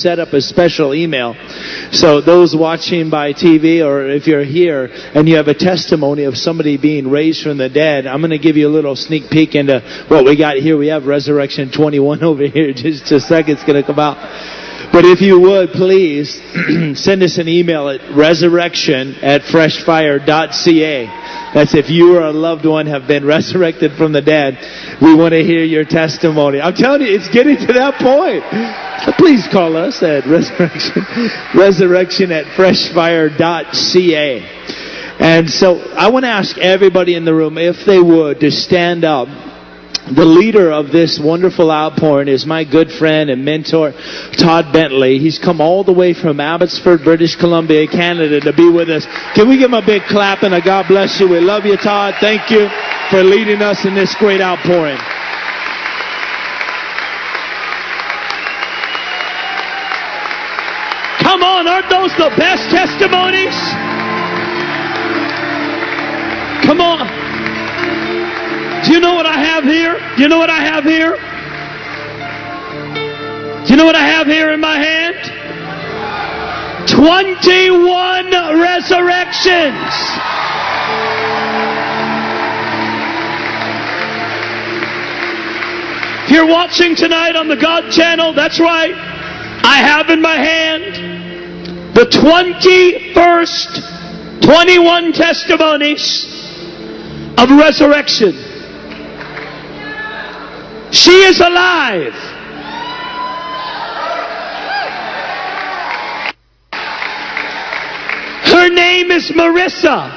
set up a special email. So those watching by TV, or if you're here and you have a testimony of somebody being raised from the dead, I'm going to give you a little sneak peek into what we got here. We have Resurrection 21 over here. Just a second, it's going to come out. But if you would, please send us an email at resurrection@freshfire.ca. That's if you or a loved one have been resurrected from the dead. We want to hear your testimony. I'm telling you, it's getting to that point. So please call us at resurrection@freshfire.ca. And so I want to ask everybody in the room, if they would, to stand up. The leader of this wonderful outpouring is my good friend and mentor, Todd Bentley. He's come all the way from Abbotsford, British Columbia, Canada, to be with us. Can we give him a big clap and a God bless you? We love you, Todd. Thank you for leading us in this great outpouring. Come on, aren't those the best testimonies? Come on. Do you know what I have here? Do you know what I have here? Do you know what I have here in my hand? 21 resurrections. If you're watching tonight on the God channel, that's right. I have in my hand the 21st 21 testimonies of resurrection. She is alive. Her name is Marissa.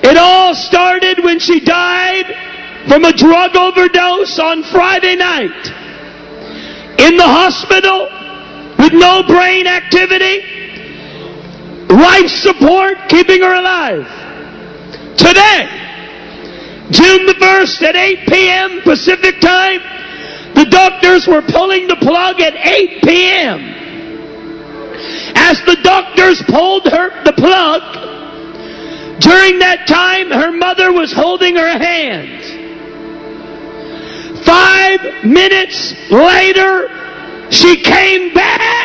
It all started when she died from a drug overdose on Friday night. In the hospital with no brain activity, life support keeping her alive. Today, June the 1st at 8 p.m. Pacific time, the doctors were pulling the plug at 8 p.m. As the doctors pulled the plug, during that time her mother was holding her hand. 5 minutes later, she came back.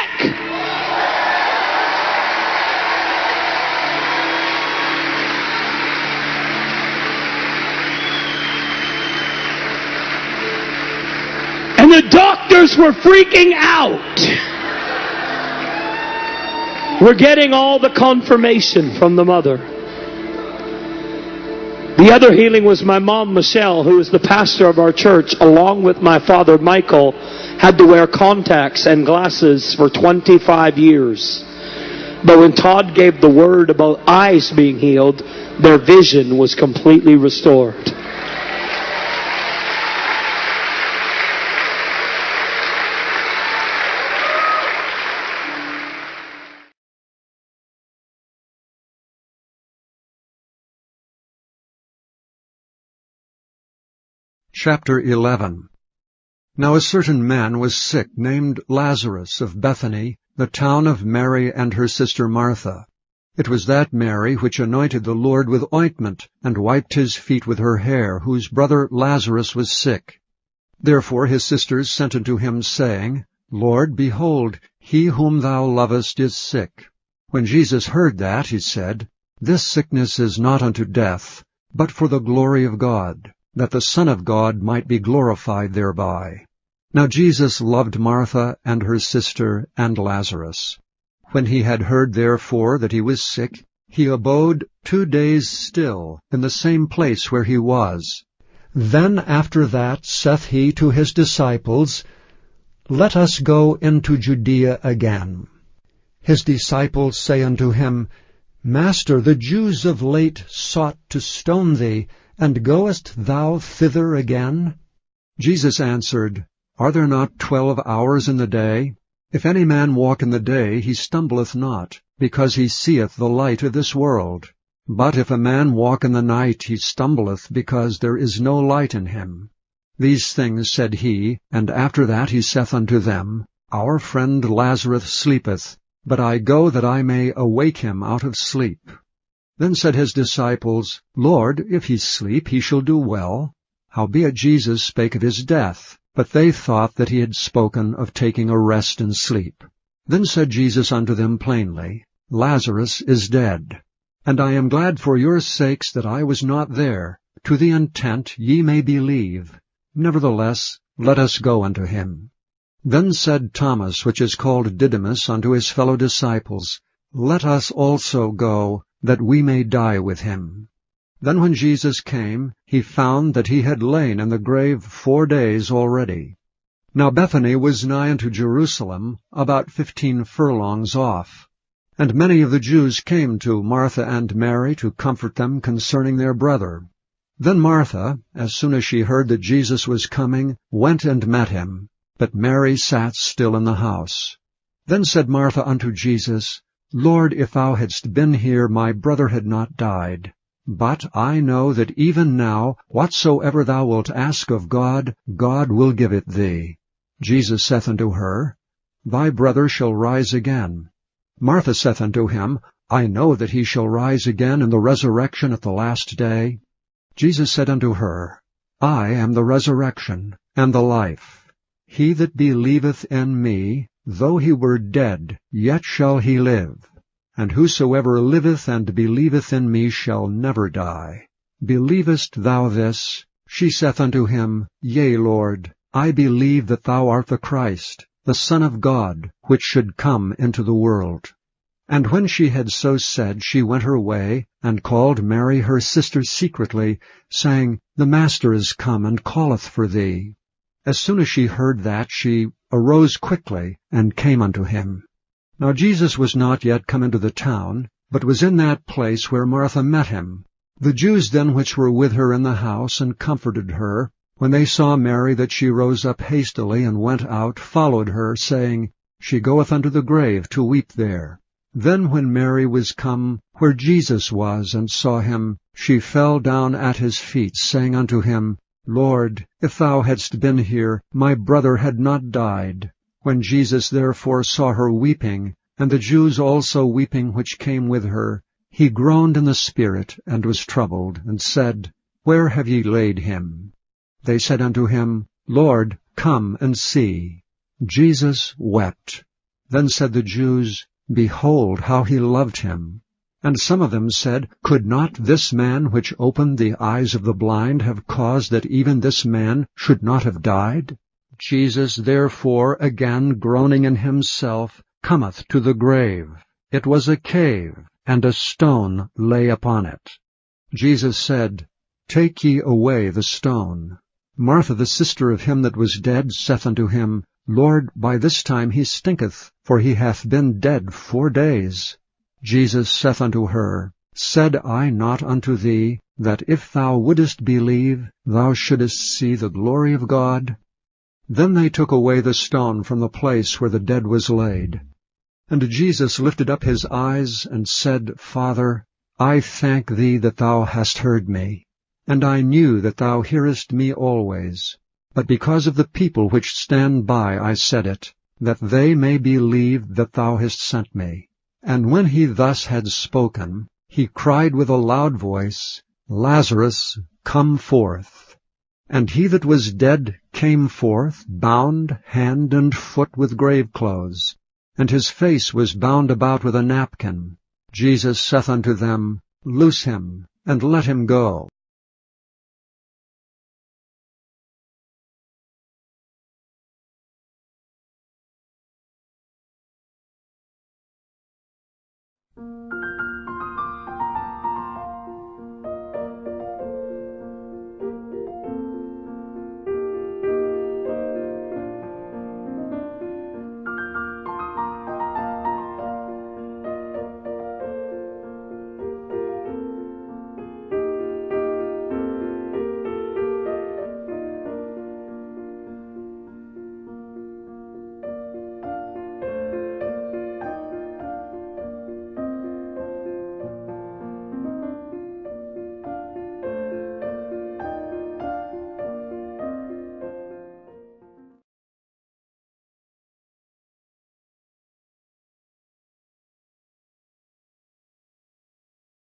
And the doctors were freaking out. We're getting all the confirmation from the mother. The other healing was my mom, Michelle, who is the pastor of our church, along with my father, Michael, had to wear contacts and glasses for 25 years. But when Todd gave the word about eyes being healed, their vision was completely restored. Chapter 11. Now a certain man was sick, named Lazarus, of Bethany, the town of Mary and her sister Martha. It was that Mary which anointed the Lord with ointment, and wiped his feet with her hair, whose brother Lazarus was sick. Therefore his sisters sent unto him, saying, Lord, behold, he whom thou lovest is sick. When Jesus heard that, he said, This sickness is not unto death, but for the glory of God, that the Son of God might be glorified thereby. Now Jesus loved Martha and her sister and Lazarus. When he had heard therefore that he was sick, he abode 2 days still in the same place where he was. Then after that saith he to his disciples, Let us go into Judea again. His disciples say unto him, Master, the Jews of late sought to stone thee, and goest thou thither again? Jesus answered, Are there not 12 hours in the day? If any man walk in the day, he stumbleth not, because he seeth the light of this world. But if a man walk in the night, he stumbleth, because there is no light in him. These things said he, and after that he saith unto them, Our friend Lazarus sleepeth, but I go that I may awake him out of sleep. Then said his disciples, Lord, if he sleep, he shall do well. Howbeit Jesus spake of his death, But they thought that he had spoken of taking a rest and sleep. Then said Jesus unto them plainly, Lazarus is dead. And I am glad for your sakes that I was not there, to the intent ye may believe. Nevertheless, let us go unto him. Then said Thomas, which is called Didymus, unto his fellow disciples, Let us also go, that we may die with him. Then when Jesus came, he found that he had lain in the grave 4 days already. Now Bethany was nigh unto Jerusalem, about 15 furlongs off. And many of the Jews came to Martha and Mary to comfort them concerning their brother. Then Martha, as soon as she heard that Jesus was coming, went and met him. But Mary sat still in the house. Then said Martha unto Jesus, Lord, if thou hadst been here, my brother had not died. But I know that even now, whatsoever thou wilt ask of God, God will give it thee. Jesus saith unto her, Thy brother shall rise again. Martha saith unto him, I know that he shall rise again in the resurrection at the last day. Jesus said unto her, I am the resurrection and the life. He that believeth in me, though he were dead, yet shall he live. And whosoever liveth and believeth in me shall never die. Believest thou this? She saith unto him, Yea, Lord, I believe that thou art the Christ, the Son of God, which should come into the world. And when she had so said, she went her way, and called Mary her sister secretly, saying, The Master is come, and calleth for thee. As soon as she heard that, she arose quickly, and came unto him. Now Jesus was not yet come into the town, but was in that place where Martha met him. The Jews then which were with her in the house, and comforted her, when they saw Mary that she rose up hastily, and went out, followed her, saying, She goeth unto the grave to weep there. Then when Mary was come where Jesus was, and saw him, she fell down at his feet, saying unto him, Lord, if thou hadst been here, my brother had not died. When Jesus therefore saw her weeping, and the Jews also weeping which came with her, he groaned in the spirit, and was troubled, and said, Where have ye laid him? They said unto him, Lord, come and see. Jesus wept. Then said the Jews, Behold how he loved him. And some of them said, Could not this man which opened the eyes of the blind have caused that even this man should not have died? Jesus therefore, again groaning in himself, cometh to the grave. It was a cave, and a stone lay upon it. Jesus said, Take ye away the stone. Martha the sister of him that was dead saith unto him, Lord, by this time he stinketh, for he hath been dead 4 days. Jesus saith unto her, Said I not unto thee, that if thou wouldest believe, thou shouldest see the glory of God? Then they took away the stone from the place where the dead was laid. And Jesus lifted up his eyes, and said, Father, I thank thee that thou hast heard me. And I knew that thou hearest me always. But because of the people which stand by I said it, that they may believe that thou hast sent me. And when he thus had spoken, he cried with a loud voice, Lazarus, come forth. And he that was dead came forth, bound hand and foot with grave clothes, and his face was bound about with a napkin. Jesus saith unto them, Loose him, and let him go.